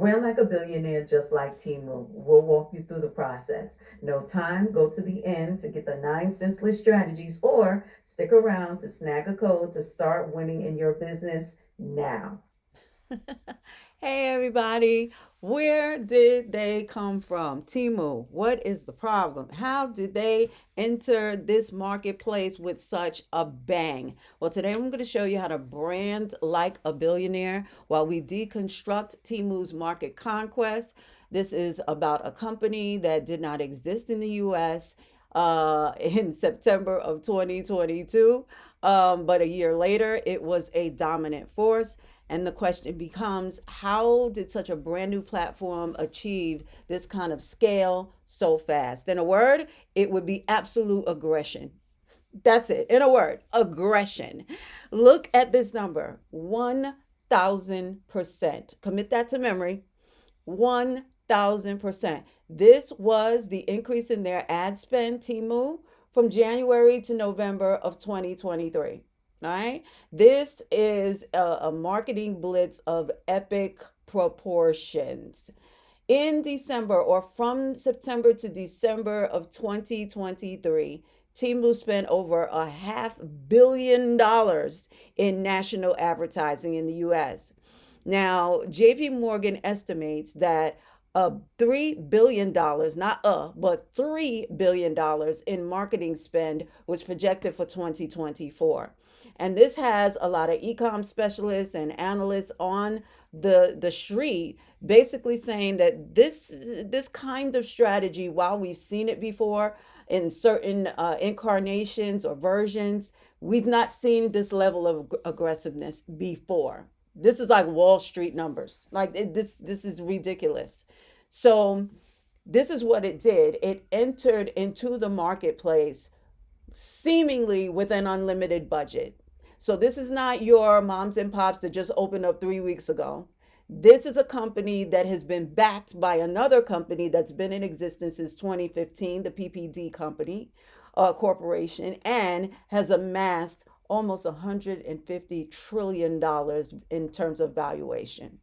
Brand like a billionaire just like Temu. We'll walk you through the process. No time, go to the end to get the 9 senseless strategies or stick around to snag a code to start winning in your business now. Hey everybody, where did they come from? Temu, what is the problem? How did they enter this marketplace with such a bang? Well, today I'm going to show you how to brand like a billionaire while we deconstruct Temu's market conquest. This is about a company that did not exist in the US in September of 2022. But a year later, it was a dominant force. And the question becomes, how did such a brand new platform achieve this kind of scale so fast? In a word, it would be absolute aggression. That's it. In a word, aggression. Look at this number, 1,000%. Commit that to memory. 1,000%. This was the increase in their ad spend, Temu, from January to November of 2023. All right. This is a marketing blitz of epic proportions. In December, or from September to December of 2023, Temu spent over $500 million in national advertising in the US. Now, JP Morgan estimates that $3 billion, not but $3 billion in marketing spend was projected for 2024. And this has a lot of e-com specialists and analysts on the street basically saying that this kind of strategy, while we've seen it before in certain incarnations or versions, we've not seen this level of aggressiveness before. This is like Wall Street numbers. Like this is ridiculous. So this is what it did. It entered into the marketplace seemingly with an unlimited budget. So this is not your moms and pops that just opened up 3 weeks ago. This is a company that has been backed by another company that's been in existence since 2015, the PPD company, corporation, and has amassed almost $150 trillion in terms of valuation.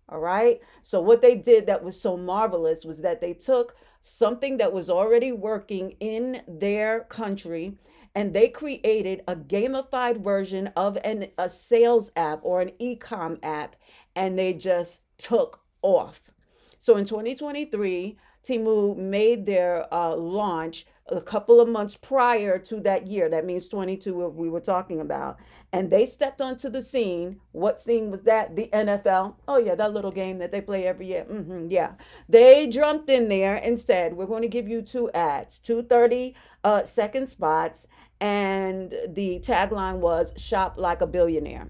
All right. So, what they did that was so marvelous was that they took something that was already working in their country and they created a gamified version of a sales app or an e-com app, and they just took off. So in 2023, Temu made their launch a couple of months prior to that year. That means 22 we were talking about. And they stepped onto the scene. What scene was that? The NFL. Oh, yeah, that little game that they play every year. Yeah. They jumped in there and said, we're going to give you two ads, two 30-second spots. And the tagline was shop like a billionaire.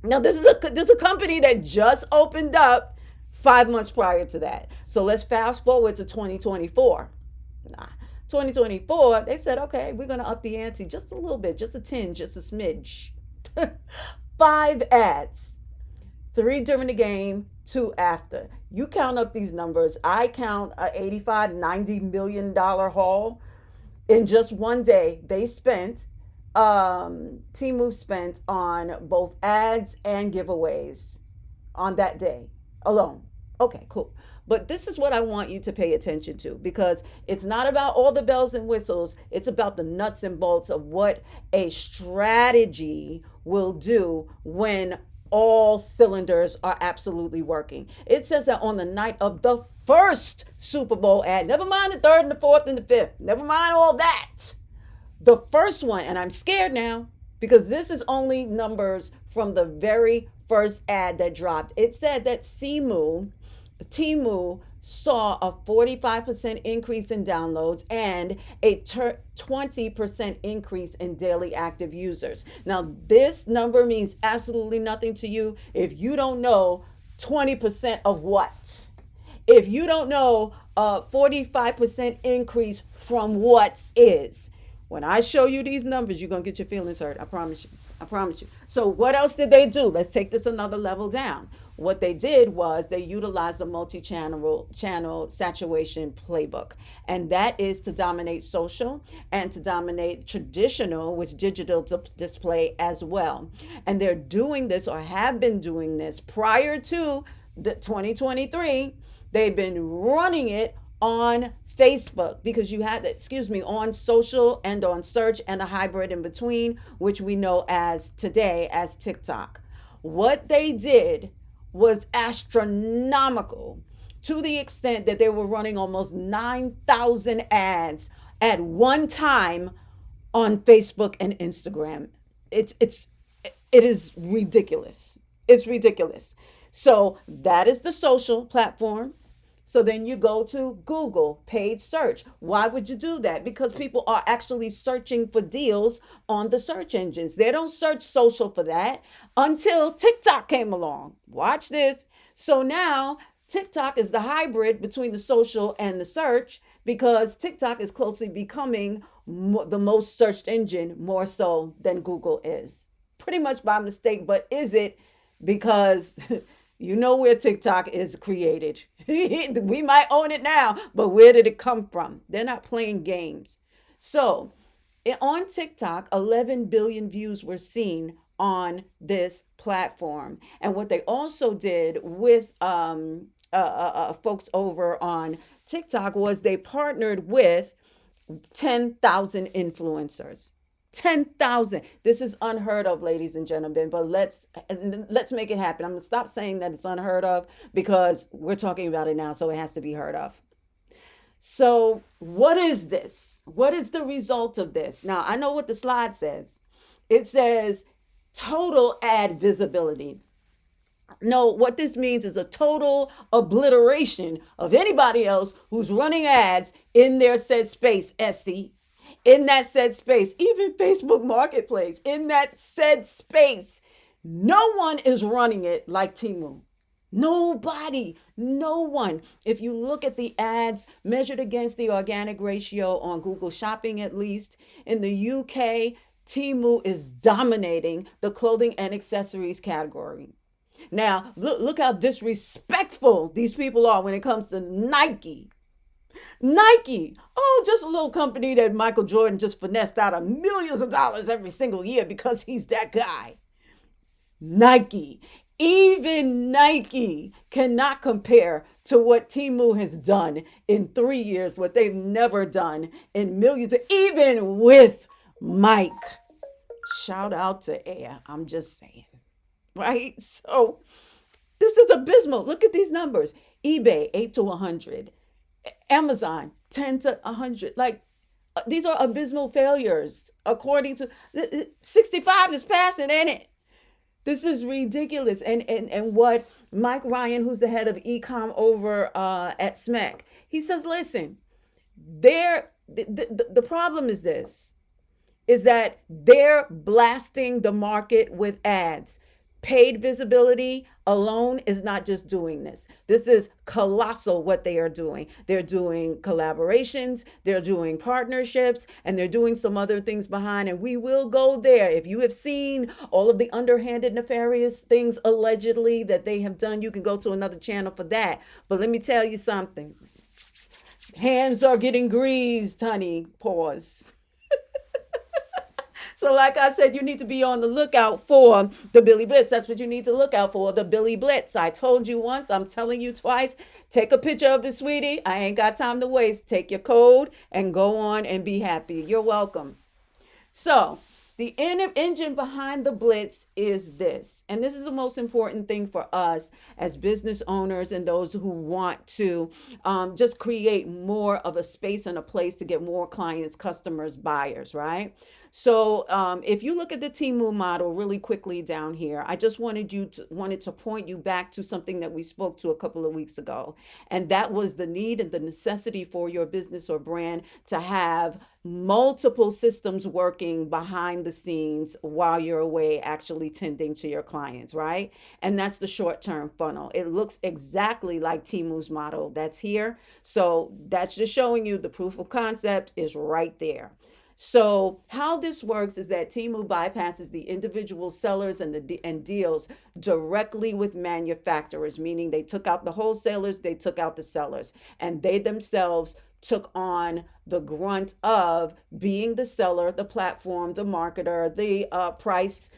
Now, this is a company that just opened up 5 months prior to that. So let's fast forward to 2024. Nah, 2024, they said, okay, we're going to up the ante just a little bit, just a tinge, just a smidge. 5 ads, 3 during the game, 2 after. You count up these numbers. I count a 85, $90 million haul in just one day. They spent Temu spent on both ads and giveaways on that day alone. Okay, cool. But this is what I want you to pay attention to, because it's not about all the bells and whistles. It's about the nuts and bolts of what a strategy will do when all cylinders are absolutely working. It says that on the night of the first Super Bowl ad, never mind the third and the fourth and the fifth, never mind all that. The first one, and I'm scared now because this is only numbers from the very first ad that dropped. It said that Temu saw a 45% increase in downloads and a 20% increase in daily active users. Now, this number means absolutely nothing to you if you don't know 20% of what. If you don't know a 45% increase from what is. When I show you these numbers, you're going to get your feelings hurt. I promise you. I promise you. So what else did they do? Let's take this another level down. What they did was they utilized the multi-channel saturation playbook. And that is to dominate social and to dominate traditional, which digital display as well. And they're doing this, or have been doing this, prior to the 2023, they've been running it on Facebook because you had, excuse me, on social and on search and a hybrid in between, which we know as today as TikTok. What they did was astronomical to the extent that they were running almost 9,000 ads at one time on Facebook and Instagram. It is ridiculous. It's ridiculous. So that is the social platform. So then you go to Google, paid search. Why would you do that? Because people are actually searching for deals on the search engines. They don't search social for that until TikTok came along. Watch this. So now TikTok is the hybrid between the social and the search because TikTok is closely becoming the most searched engine more so than Google is. Pretty much by mistake, but is it? Because you know where TikTok is created. We might own it now, but where did it come from? They're not playing games. So on TikTok, 11 billion views were seen on this platform. And what they also did with folks over on TikTok was they partnered with 10,000 influencers. 10,000. This is unheard of, ladies and gentlemen, but let's make it happen. I'm going to stop saying that it's unheard of because we're talking about it now, so it has to be heard of. So, what is this? What is the result of this? Now, I know what the slide says. It says total ad visibility. No, what this means is a total obliteration of anybody else who's running ads in their said space, Essie. In that said space, even Facebook Marketplace, in that said space, no one is running it like Temu. Nobody, no one. If you look at the ads measured against the organic ratio on Google Shopping, at least in the UK, Temu is dominating the clothing and accessories category. Now, look how disrespectful these people are when it comes to Nike. Nike, oh, just a little company that Michael Jordan just finessed out of millions of dollars every single year because he's that guy. Nike, even Nike cannot compare to what Temu has done in 3 years, what they've never done in millions, even with Mike. Shout out to Air, I'm just saying, right? So this is abysmal. Look at these numbers. eBay, 8 to 100. Amazon 10 to 100. Like these are abysmal failures according to 65 is passing, ain't it? This is ridiculous. And what Mike Ryan, who's the head of ecom over at SMEC, he says, listen, the problem is this, is that they're blasting the market with ads. Paid visibility alone is not just doing this. This is colossal what they are doing. They're doing collaborations, they're doing partnerships, and they're doing some other things behind. And we will go there. If you have seen all of the underhanded, nefarious things allegedly that they have done, you can go to another channel for that. But let me tell you something. Hands are getting greased, honey. Pause. So like I said, you need to be on the lookout for the Billy Blitz. That's what you need to look out for, the Billy Blitz. I told you once, I'm telling you twice. Take a picture of it, sweetie. I ain't got time to waste. Take your code and go on and be happy. You're welcome. So the engine behind the Blitz is this, and this is the most important thing for us as business owners and those who want to just create more of a space and a place to get more clients, customers, buyers, right? So if you look at the Temu model really quickly down here, I just wanted to point you back to something that we spoke to a couple of weeks ago, and that was the need and the necessity for your business or brand to have multiple systems working behind the scenes while you're away actually tending to your clients, right? And that's the short-term funnel. It looks exactly like Temu's model that's here. So that's just showing you the proof of concept is right there. So how this works is that Temu bypasses the individual sellers and deals directly with manufacturers, meaning they took out the wholesalers, they took out the sellers, and they themselves took on the grunt of being the seller, the platform, the marketer, the price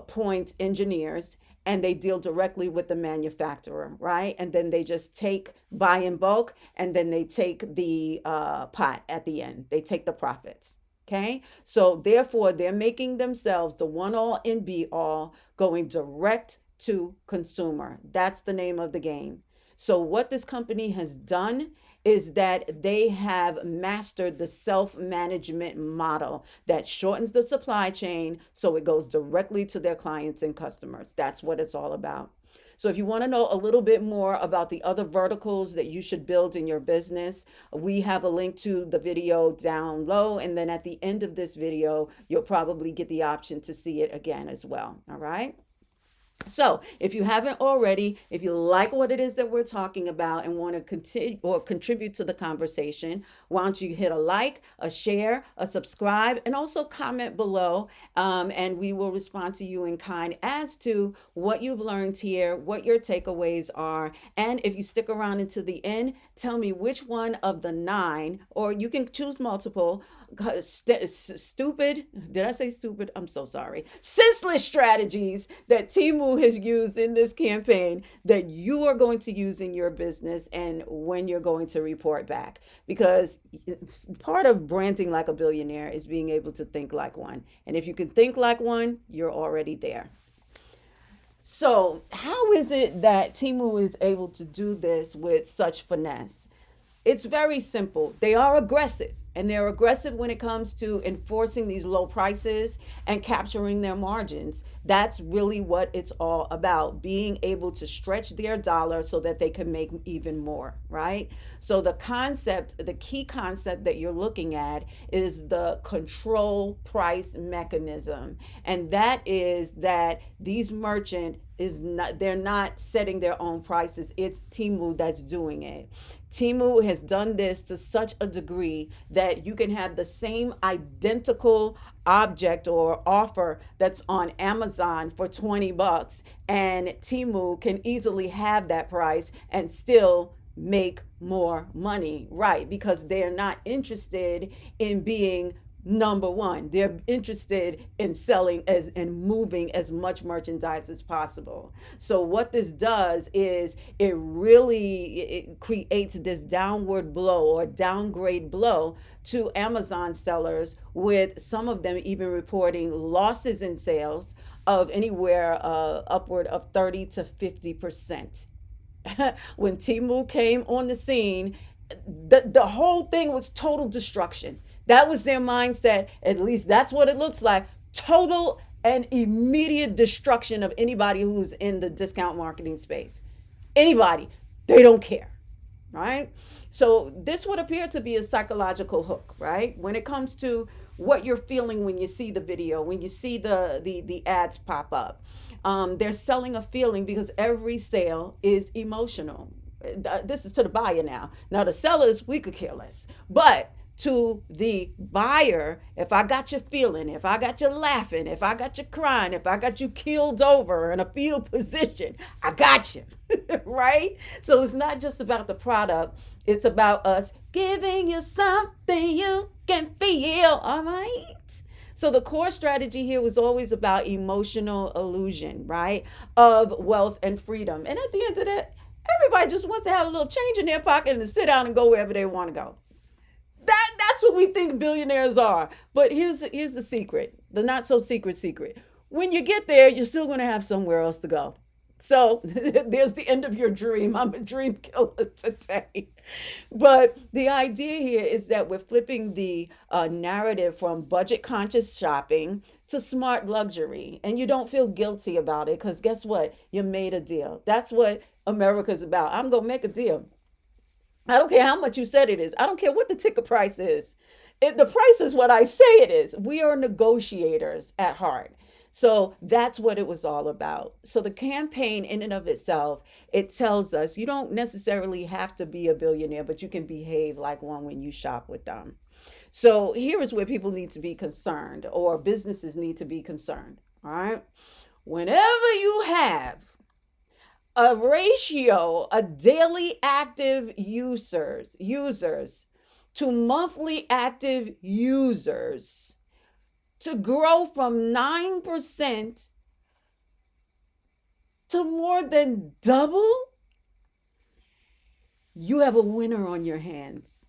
point engineers, and they deal directly with the manufacturer, right? And then they just buy in bulk, and then they take the pot at the end. They take the profits. Okay, so therefore they're making themselves the one all and be all, going direct to consumer. That's the name of the game. So what this company has done is that they have mastered the self-management model that shortens the supply chain so it goes directly to their clients and customers. That's what it's all about. So if you want to know a little bit more about the other verticals that you should build in your business, we have a link to the video down low. And then at the end of this video, you'll probably get the option to see it again as well. All right. So, if you haven't already, if you like what it is that we're talking about and want to continue or contribute to the conversation, why don't you hit a like, a share, a subscribe, and also comment below, and we will respond to you in kind as to what you've learned here, what your takeaways are, and if you stick around into the end, tell me which one of the 9, or you can choose multiple, stupid, did I say stupid? I'm so sorry. Senseless strategies that Temu has used in this campaign that you are going to use in your business, and when you're going to report back. Because it's part of branding like a billionaire is being able to think like one. And if you can think like one, you're already there. So, how is it that Temu is able to do this with such finesse? It's very simple. They are aggressive, and they're aggressive when it comes to enforcing these low prices and capturing their margins. That's really what it's all about, being able to stretch their dollar so that they can make even more, right? So the key concept that you're looking at is the control price mechanism. And that is that these merchant is not, they're not setting their own prices. It's Temu that's doing it. Temu has done this to such a degree that you can have the same identical object or offer that's on Amazon for $20, and Temu can easily have that price and still make more money, right? Because they're not interested in being number one. They're interested in selling as and moving as much merchandise as possible. So what this does is it creates this downward blow or downgrade blow to Amazon sellers, with some of them even reporting losses in sales of anywhere upward of 30 to 50%. When Temu came on the scene, the whole thing was total destruction. That was their mindset. At least that's what it looks like. Total and immediate destruction of anybody who's in the discount marketing space. Anybody. They don't care. Right? So this would appear to be a psychological hook, right? When it comes to what you're feeling when you see the video, when you see the ads pop up. They're selling a feeling because every sale is emotional. This is to the buyer now. Now the sellers, we could care less. But to the buyer, if I got you feeling, if I got you laughing, if I got you crying, if I got you keeled over in a fetal position, I got you, right? So it's not just about the product, it's about us giving you something you can feel, all right? So the core strategy here was always about emotional illusion, right? Of wealth and freedom. And at the end of that, everybody just wants to have a little change in their pocket and sit down and go wherever they want to go. That's what we think billionaires are. But here's the secret, the not so secret. When you get there, you're still going to have somewhere else to go. So there's the end of your dream. I'm a dream killer today. But the idea here is that we're flipping the narrative from budget conscious shopping to smart luxury. And you don't feel guilty about it because guess what? You made a deal. That's what America's about. I'm going to make a deal. I don't care how much you said it is. I don't care what the ticket price is. The price is what I say it is. We are negotiators at heart. So that's what it was all about. So the campaign in and of itself, it tells us you don't necessarily have to be a billionaire, but you can behave like one when you shop with them. So here is where people need to be concerned, or businesses need to be concerned. All right. Whenever you have a ratio of daily active users to monthly active users to grow from 9% to more than double, you have a winner on your hands.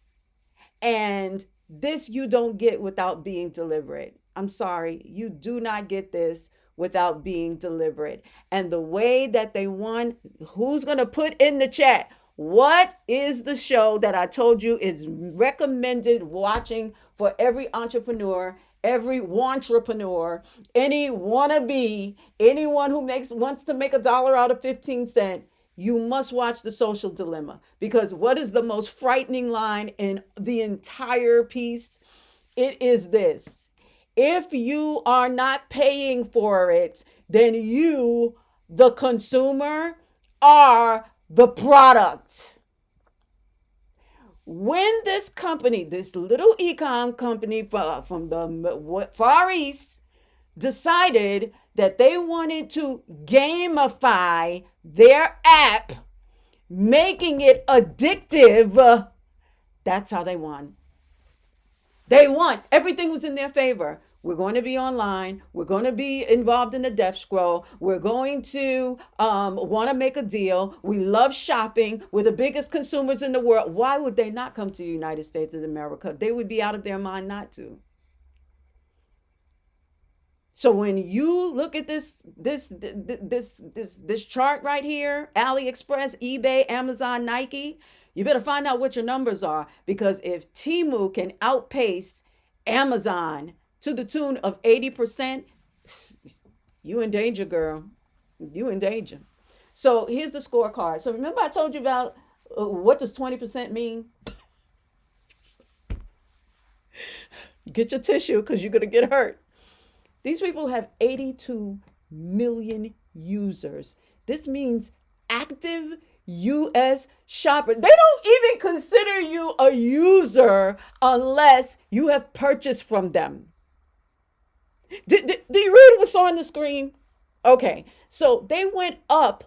And this you don't get without being deliberate. I'm sorry, you do not get this without being deliberate. And the way that they won, who's going to put in the chat? What is the show that I told you is recommended watching for every entrepreneur, every wantrepreneur, any wannabe, anyone who wants to make $1 out of 15 cents? You must watch The Social Dilemma, because what is the most frightening line in the entire piece? It is this: if you are not paying for it, then you, the consumer, are the product. When this company, this little e-com company from the Far East, decided that they wanted to gamify their app, making it addictive, that's how they won. They won. Everything was in their favor. We're going to be online. We're going to be involved in the death scroll. We're going to want to make a deal. We love shopping. We're the biggest consumers in the world. Why would they not come to the United States of America? They would be out of their mind not to. So when you look at this chart right here, AliExpress, eBay, Amazon, Nike, you better find out what your numbers are, because if Temu can outpace Amazon to the tune of 80%, you in danger, girl. You in danger. So here's the scorecard. So remember I told you about what does 20% mean? Get your tissue, because you're going to get hurt. These people have 82 million users. This means active US shopper. They don't even consider you a user unless you have purchased from them. Do you read what's on the screen? Okay, so they went up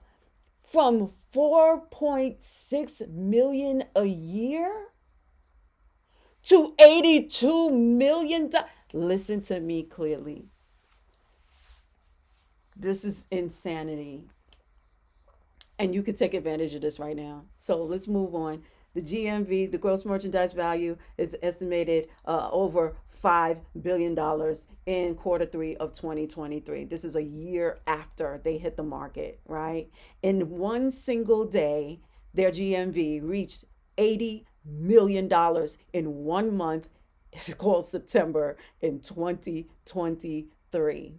from 4.6 million a year to 82 million. Listen to me clearly. This is insanity. And you can take advantage of this right now. So let's move on. The GMV, the gross merchandise value, is estimated over $5 billion in Q3 of 2023. This is a year after they hit the market, right? In one single day, their GMV reached $80 million in 1 month. It's called September in 2023.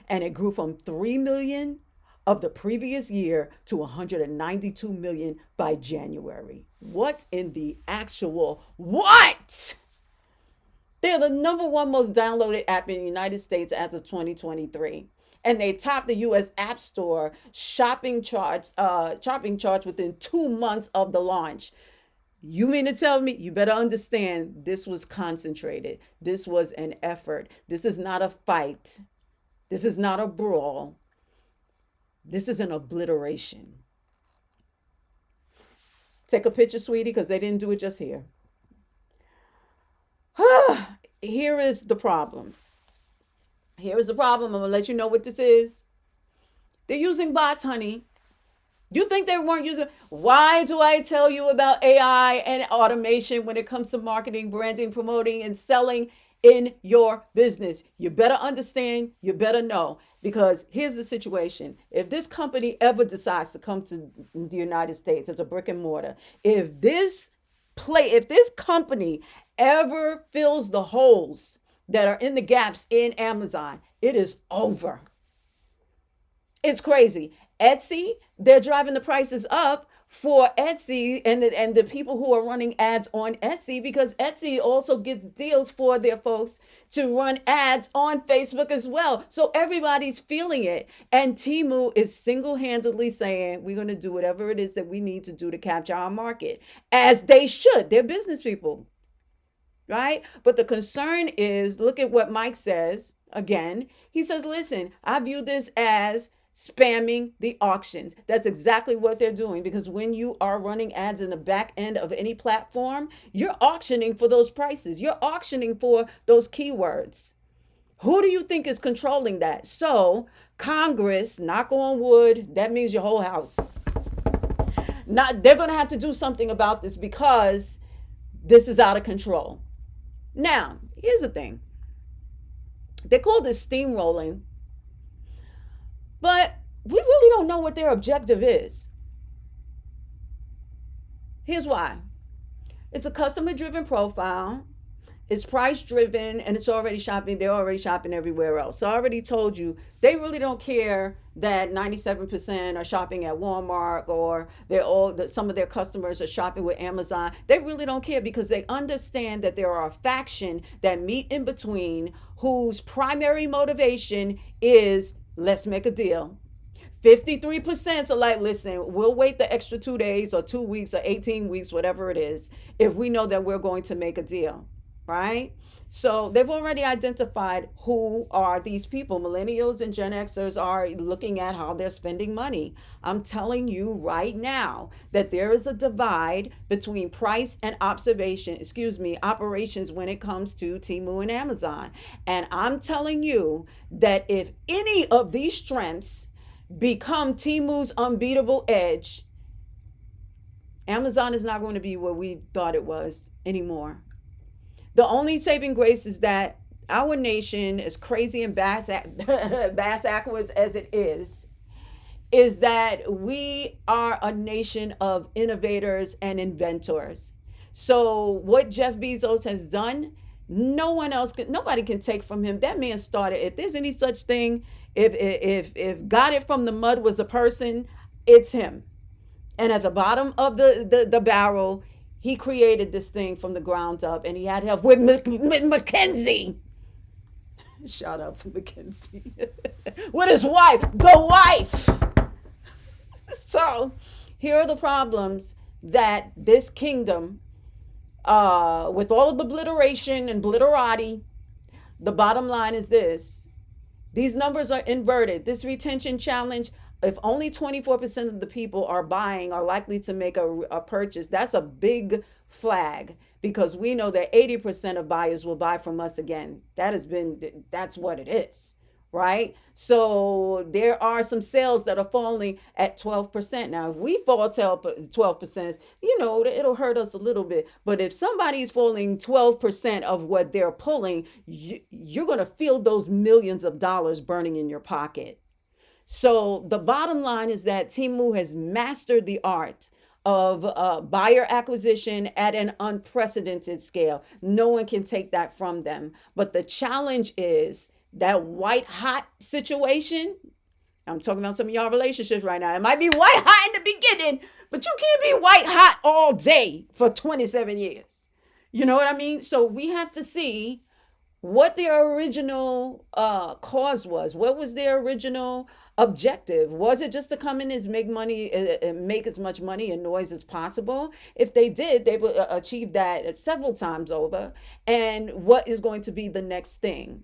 And it grew from 3 million of the previous year to 192 million by January. What in the actual what? They're the #1 most downloaded app in the United States as of 2023. And they topped the US App Store shopping charts within 2 months of the launch. You mean to tell me? You better understand, this was concentrated. This was an effort. This is not a fight. This is not a brawl. This is an obliteration. Take a picture, sweetie, because they didn't do it just here. Here is the problem. Here is the problem. I'm going to let you know what this is. They're using bots, honey. You think they weren't using? Why do I tell you about AI and automation when it comes to marketing, branding, promoting, and selling in your business? You better understand, you better know, because here's the situation. If this company ever decides to come to the United States as a brick and mortar, if this company ever fills the holes that are in the gaps in Amazon, it is over. It's crazy. Etsy, they're driving the prices up for Etsy and the people who are running ads on Etsy, because Etsy also gets deals for their folks to run ads on Facebook as well. So everybody's feeling it. And Temu is single-handedly saying, we're going to do whatever it is that we need to do to capture our market, as they should. They're business people, right? But the concern is, look at what Mike says again. He says, listen, I view this as spamming the auctions. That's exactly what they're doing, because when you are running ads in the back end of any platform, you're auctioning for those prices. You're auctioning for those keywords. Who do you think is controlling that? So, Congress, knock on wood, that means your whole house. Not they're going to have to do something about this because this is out of control. Now, here's the thing. They call this steamrolling, but we really don't know what their objective is. Here's why. It's a customer driven profile. It's price driven and it's already shopping. They're already shopping everywhere else. So I already told you they really don't care that 97% are shopping at Walmart or they're all that some of their customers are shopping with Amazon. They really don't care because they understand that there are a faction that meet in between whose primary motivation is let's make a deal. 53% are like, listen, we'll wait the extra 2 days or 2 weeks or 18 weeks, whatever it is, if we know that we're going to make a deal, right? So they've already identified who are these people. Millennials and Gen Xers are looking at how they're spending money. I'm telling you right now that there is a divide between price and operations when it comes to Temu and Amazon. And I'm telling you that if any of these strengths become Temu's unbeatable edge, Amazon is not going to be what we thought it was anymore. The only saving grace is that our nation, as crazy and bass backwards as it is that we are a nation of innovators and inventors. So what Jeff Bezos has done, nobody can take from him. That man started. If there's any such thing, if got it from the mud was a person, it's him. And at the bottom of the barrel, he created this thing from the ground up, and he had help with McKinsey. Shout out to McKinsey. With his wife, the wife. So here are the problems that this kingdom, with all of the obliteration and blitterati, the bottom line is this. These numbers are inverted. This retention challenge, if only 24% of the people are buying, are likely to make a purchase, that's a big flag because we know that 80% of buyers will buy from us again. That's what it is, right? So there are some sales that are falling at 12%. Now, if we fall 12%, it'll hurt us a little bit. But if somebody's falling 12% of what they're pulling, you're going to feel those millions of dollars burning in your pocket. So the bottom line is that Temu has mastered the art of buyer acquisition at an unprecedented scale. No one can take that from them. But the challenge is that white hot situation. I'm talking about some of y'all relationships right now. It might be white hot in the beginning, but you can't be white hot all day for 27 years. You know what I mean? So we have to see what their original cause was. What was their original objective? Was it just to come in and make money and make as much money and noise as possible? If they did, they would achieve that several times over. And what is going to be the next thing?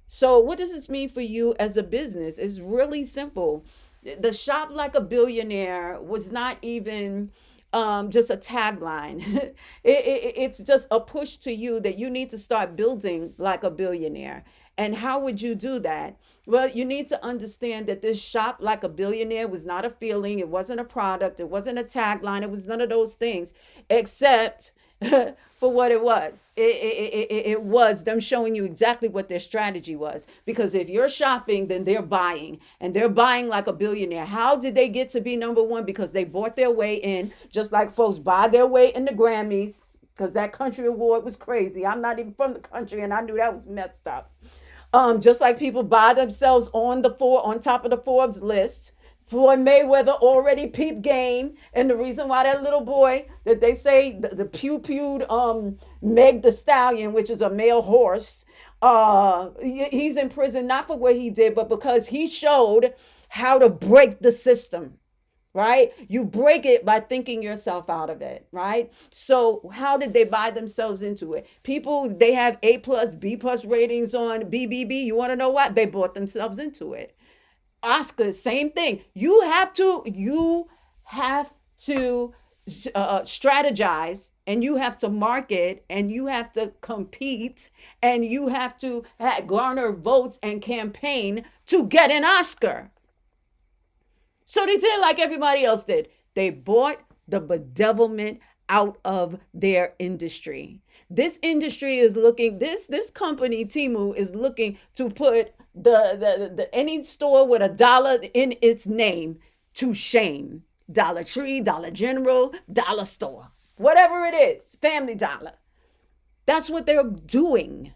So what does this mean for you as a business? It's really simple. The shop like a billionaire was not even just a tagline. It's just a push to you that you need to start building like a billionaire. And how would you do that? Well, you need to understand that this shop like a billionaire was not a feeling. It wasn't a product. It wasn't a tagline. It was none of those things, except for what it was. It was them showing you exactly what their strategy was. Because if you're shopping, then they're buying. And they're buying like a billionaire. How did they get to be number one? Because they bought their way in, just like folks buy their way in the Grammys. Because that country award was crazy. I'm not even from the country, and I knew that was messed up. Just like people buy themselves on top of the Forbes list. Floyd Mayweather already peeped game, and the reason why that little boy that they say the pew-pewed Meg the Stallion, which is a male horse, he's in prison not for what he did, but because he showed how to break the system. Right? You break it by thinking yourself out of it, right? So how did they buy themselves into it? People, they have A plus, B plus ratings on BBB. You want to know what? They bought themselves into it. Oscars, same thing. You have to strategize, and you have to market, and you have to compete, and you have to garner votes and campaign to get an Oscar. So they did like everybody else did. They bought the bedevilment out of their industry. This industry is looking, this company, Temu, is looking to put the any store with a dollar in its name to shame. Dollar Tree, Dollar General, Dollar Store, whatever it is, Family Dollar. That's what they're doing.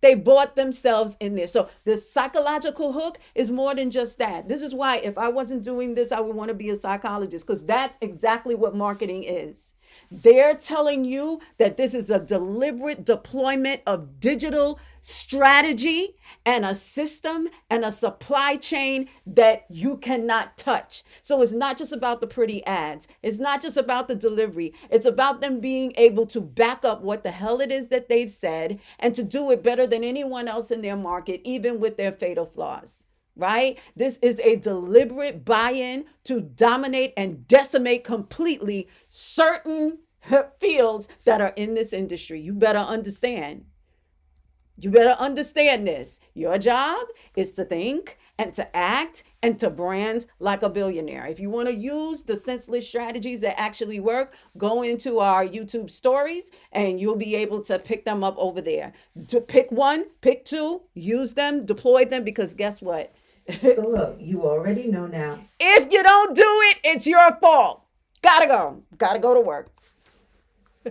They bought themselves in there. So the psychological hook is more than just that. This is why if I wasn't doing this, I would want to be a psychologist, because that's exactly what marketing is. They're telling you that this is a deliberate deployment of digital strategy and a system and a supply chain that you cannot touch. So it's not just about the pretty ads. It's not just about the delivery. It's about them being able to back up what the hell it is that they've said and to do it better than anyone else in their market, even with their fatal flaws. Right? This is a deliberate buy-in to dominate and decimate completely certain fields that are in this industry. You better understand. You better understand this. Your job is to think and to act and to brand like a billionaire. If you want to use the senseless strategies that actually work, go into our YouTube stories and you'll be able to pick them up over there. To pick one, pick two, use them, deploy them, because guess what? So look, you already know now. If you don't do it, it's your fault. Gotta go. Gotta go to work.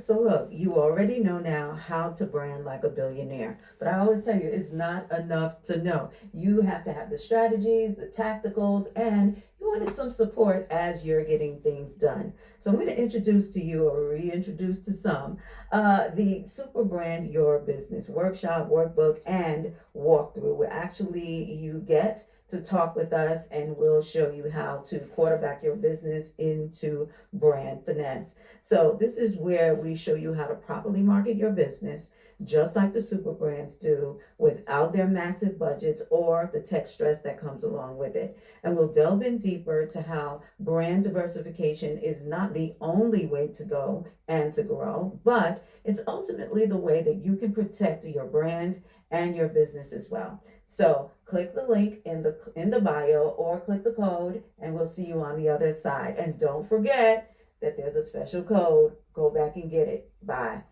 So look, you already know now how to brand like a billionaire. But I always tell you, it's not enough to know. You have to have the strategies, the tacticals, and you wanted some support as you're getting things done. So I'm going to introduce to you, or reintroduce to some, the Superbrand Your Business Workshop, Workbook, and Walkthrough, where actually you get to talk with us and we'll show you how to quarterback your business into brand finesse. So this is where we show you how to properly market your business, just like the super brands do, without their massive budgets or the tech stress that comes along with it. And we'll delve in deeper to how brand diversification is not the only way to go and to grow, but it's ultimately the way that you can protect your brand and your business as well. So click the link in the bio or click the code and we'll see you on the other side. And don't forget that there's a special code. Go back and get it. Bye.